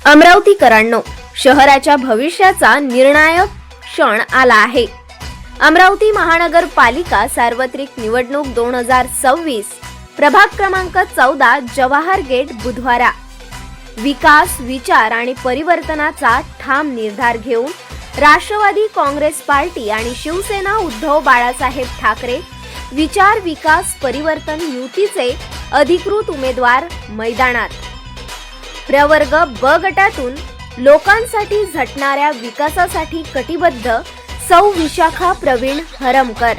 अमरावतीकरांनो, शहराच्या भविष्याचा निर्णायक क्षण आला आहे. अमरावती महानगरपालिका सार्वत्रिक निवडणूक 2026 प्रभाग क्रमांक 14 जवाहर गेट बुधवारा. विकास, विचार आणि परिवर्तनाचा ठाम निर्धार घेऊन राष्ट्रवादी काँग्रेस पार्टी आणि शिवसेना उद्धव बाळासाहेब ठाकरे विचार, विकास, परिवर्तन युतीचे अधिकृत उमेदवार मैदानात. प्रवर्ग ब गटातून लोकांसाठी झटणाऱ्या विकासासाठी कटिबद्ध सौ विशाखा प्रवीण हरमकर.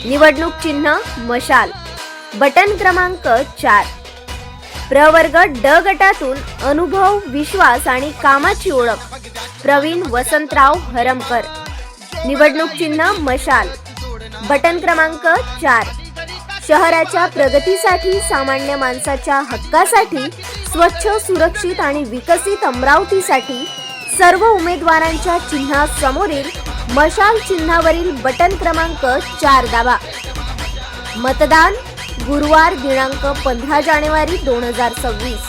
निवडणूक चिन्ह मशाल, बटन क्रमांक 4. प्रवर्ग ड गटातून अनुभव, विश्वास आणि कामाची ओळख प्रवीण वसंतराव हरमकर. निवडणूक चिन्ह मशाल, बटन क्रमांक 4. शहराच्या प्रगतीसाठी, सामान्य माणसाच्या हक्कासाठी, स्वच्छ, सुरक्षित आणि विकसित अमरावतीसाठी सर्व उमेदवारांच्या चिन्हासमोरील मशाल चिन्हावरील बटन क्रमांक 4 दाबा. मतदान गुरुवार दिनांक 15 जानेवारी 2026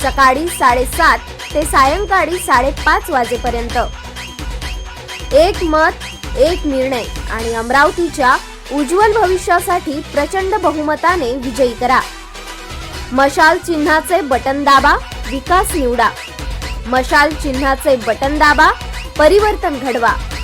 सकाळी 7:30 ते सायंकाळी 5:30 वाजेपर्यंत. एक मत एक निर्णय आणि अमरावतीच्या उज्ज्वल भविष्यासाठी प्रचंड बहुमताने विजयी करा. मशाल चिन्हाचे बटन दाबा, विकास निवडा. मशाल चिन्हाचे बटन दाबा, परिवर्तन घडवा.